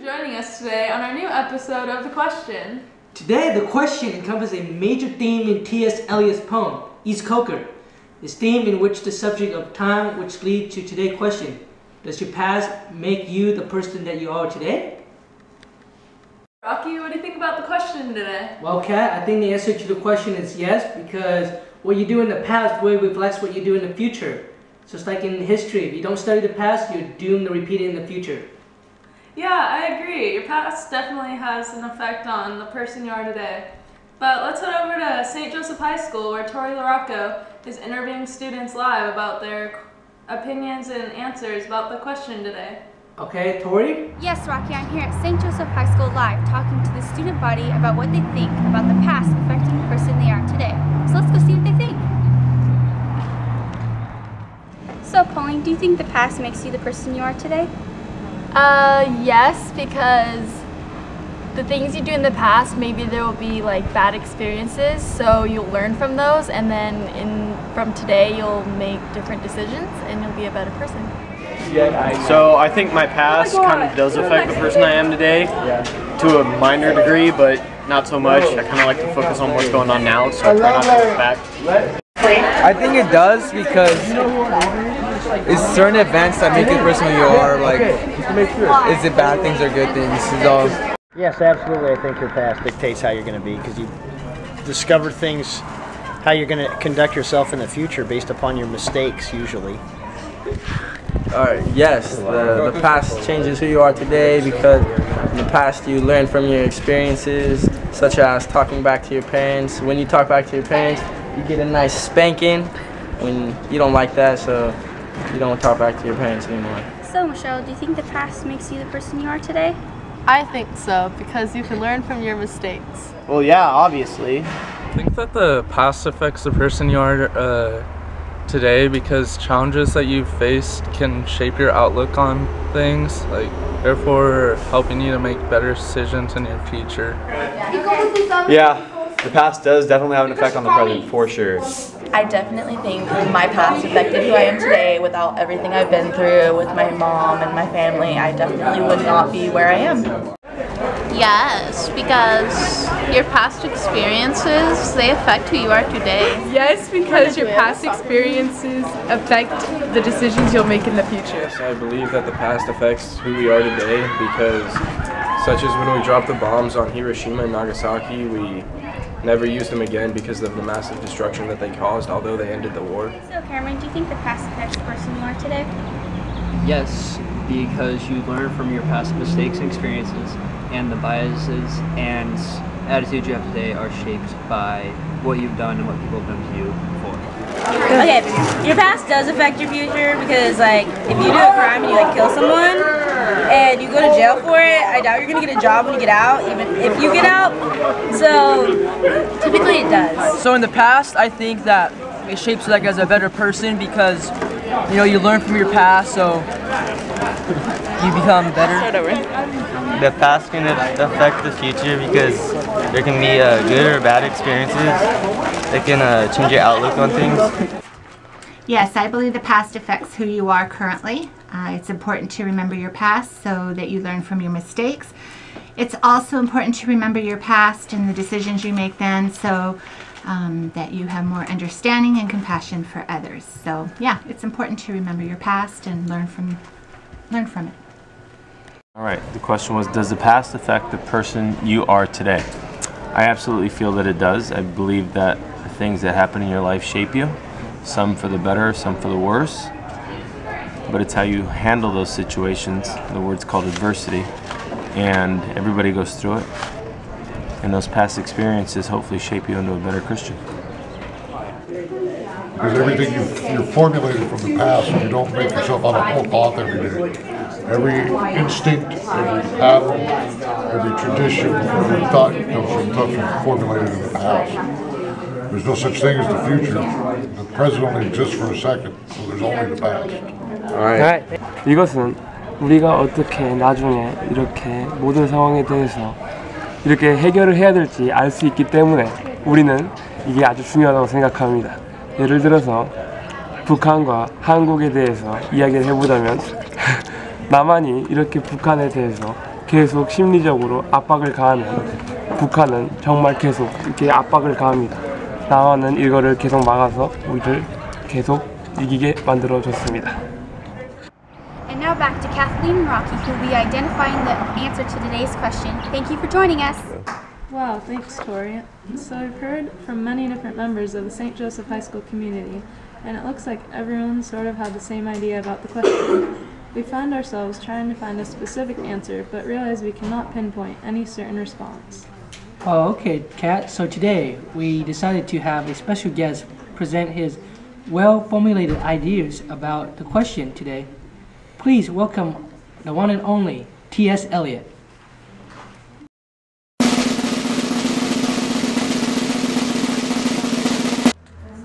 joining us today on our new episode of The Question. Today, the question encompasses a major theme in T.S. Eliot's poem, East Coker. This theme in which the subject of time which leads to today's question. Does your past make you the person that you are today? Rocky, what do you think about the question today? Well, Kat, I think the answer to the question is yes, because what you do in the past really reflects what you do in the future. So it's like in history, if you don't study the past, you're doomed to repeat it in the future. Yeah, I agree. Your past definitely has an effect on the person you are today. But let's head over to St. Joseph High School, where Tori LaRocco is interviewing students live about their opinions and answers about the question today. Okay, Tori? Yes, Rocky, I'm here at St. Joseph High School live talking to the student body about what they think about the past affecting the person they are today. So let's go see what they think. So, Pauline, do you think the past makes you the person you are today? Yes, because the things you do in the past, maybe there will be like bad experiences, so you'll learn from those, and then from today you'll make different decisions and you'll be a better person. So I think my past kind of does affect the person I am today to a minor degree, but not so much. I kind of like to focus on what's going on now, so I try not to look back. I think it does because it's certain events that make you the person you are. Like, is it bad things or good things? Yes, absolutely. I think your past dictates how you're going to be because you discover things, how you're going to conduct yourself in the future based upon your mistakes, usually. Alright, yes, the past changes who you are today because in the past you learn from your experiences, such as talking back to your parents. When you talk back to your parents, you get a nice spanking. When you don't like that, so you don't talk back to your parents anymore. So, Michelle, do you think the past makes you the person you are today? I think so, because you can learn from your mistakes. Well, yeah, obviously. I think that the past affects the person you are today because challenges that you've faced can shape your outlook on things, like therefore helping you to make better decisions in your future. Yeah, the past does definitely have an effect on the present, for sure. I definitely think my past affected who I am today. Without everything I've been through with my mom and my family, I definitely would not be where I am. Yes, because your past experiences, they affect who you are today. Yes, because your past experiences affect the decisions you'll make in the future. Yes, I believe that the past affects who we are today because, such as when we dropped the bombs on Hiroshima and Nagasaki, we never used them again because of the massive destruction that they caused, although they ended the war. So, Cameron, do you think the past affects the person you are today? Yes, because you learn from your past mistakes and experiences, and the biases and attitudes you have today are shaped by what you've done and what people have done to you before. Okay, your past does affect your future because, like, if you do a crime and you kill someone and you go to jail for it, I doubt you're gonna get a job when you get out, even if you get out. So typically it does. So in the past, I think that it shapes you as a better person because you learn from your past, so you become better. The past can affect the future because there can be good or bad experiences that can change your outlook on things. Yes, I believe the past affects who you are currently. It's important to remember your past so that you learn from your mistakes. It's also important to remember your past and the decisions you make then so that you have more understanding and compassion for others. So yeah, it's important to remember your past and learn from it. Alright, the question was, does the past affect the person you are today? I absolutely feel that it does. I believe that the things that happen in your life shape you, some for the better, some for the worse. But it's how you handle those situations. The word's called adversity, and everybody goes through it. And those past experiences hopefully shape you into a better Christian. Because everything you're formulated from the past, you don't make yourself out of whole cloth every day. Every instinct, every pattern, every tradition, every thought comes from stuff formulated in the past. There's no such thing as the future. The present only exists for a second, so there's only the past. Alright. 이것은 우리가 어떻게 나중에 이렇게 모든 상황에 대해서 이렇게 해결을 해야 될지 알 수 있기 때문에 우리는 이게 아주 중요하다고 생각합니다. 예를 들어서 북한과 한국에 대해서 이야기를 해보자면 남한이 이렇게 북한에 대해서 계속 심리적으로 압박을 가하면 북한은 정말 계속 이렇게 압박을 가합니다. 나와는 이거를 계속 막아서 우리를 계속 이기게 만들어줬습니다. And now back to Kathleen and Rocky, who will be identifying the answer to today's question. Thank you for joining us. Wow, thanks, Tori. So we've heard from many different members of the St. Joseph High School community, and it looks like everyone sort of had the same idea about the question. We found ourselves trying to find a specific answer, but realized we cannot pinpoint any certain response. Oh, okay, Kat. So today we decided to have a special guest present his well-formulated ideas about the question today. Please welcome the one and only T.S. Eliot.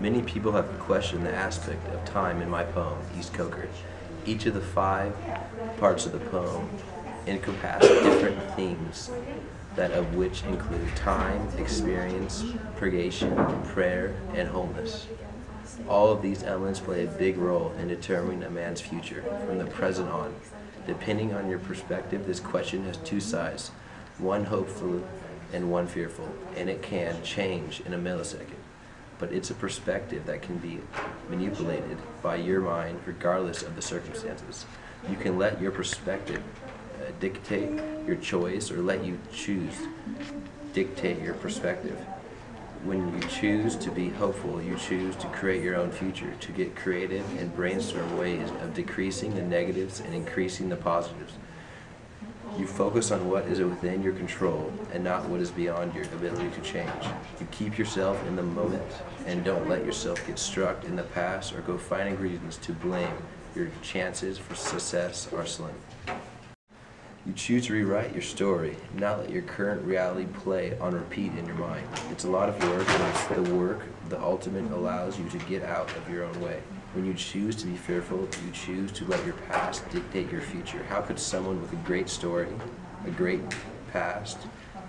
Many people have questioned the aspect of time in my poem, East Coker. Each of the 5 parts of the poem encompass different themes, that of which include time, experience, purgation, prayer, and wholeness. All of these elements play a big role in determining a man's future from the present on. Depending on your perspective, this question has 2 sides, one hopeful and one fearful, and it can change in a millisecond. But it's a perspective that can be manipulated by your mind regardless of the circumstances. You can let your perspective dictate your choice, or let you choose dictate your perspective. When you choose to be hopeful, you choose to create your own future, to get creative and brainstorm ways of decreasing the negatives and increasing the positives. You focus on what is within your control and not what is beyond your ability to change. You keep yourself in the moment and don't let yourself get stuck in the past or go finding reasons to blame. Your chances for success are slim. You choose to rewrite your story, not let your current reality play on repeat in your mind. It's a lot of work, but it's the work that ultimately allows you to get out of your own way. When you choose to be fearful, you choose to let your past dictate your future. How could someone with a great story, a great past,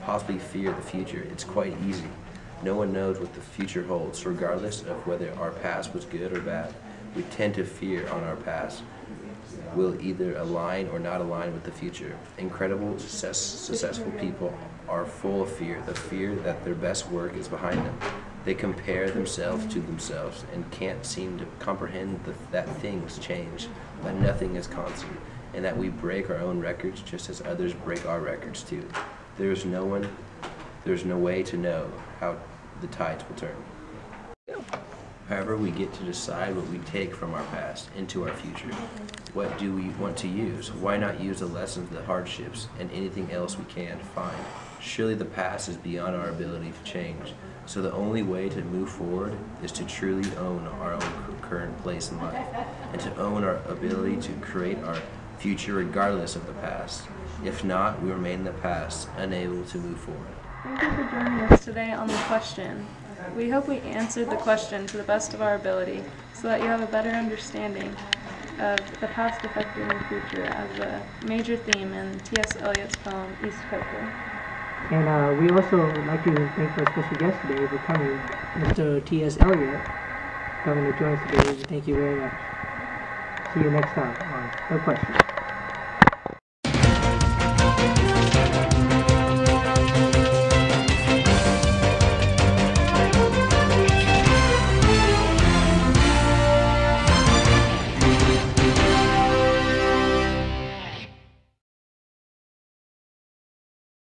possibly fear the future? It's quite easy. No one knows what the future holds, regardless of whether our past was good or bad. We tend to fear on our past will either align or not align with the future. Incredible, successful people are full of fear, the fear that their best work is behind them. They compare themselves to themselves and can't seem to comprehend that things change, that nothing is constant, and that we break our own records just as others break our records too. There's no way to know how the tides will turn. However, we get to decide what we take from our past into our future. What do we want to use? Why not use the lessons, the hardships, and anything else we can find? Surely the past is beyond our ability to change. So the only way to move forward is to truly own our own current place in life, and to own our ability to create our future regardless of the past. If not, we remain in the past, unable to move forward. Thank you for joining us today on the question. We hope we answered the question to the best of our ability so that you have a better understanding of the past affecting your future as a major theme in T.S. Eliot's poem, East Coker. And we also would like to thank our special guest today for coming, Mr. T.S. Eliot, coming to join us today. Thank you very much. See you next time on The Question.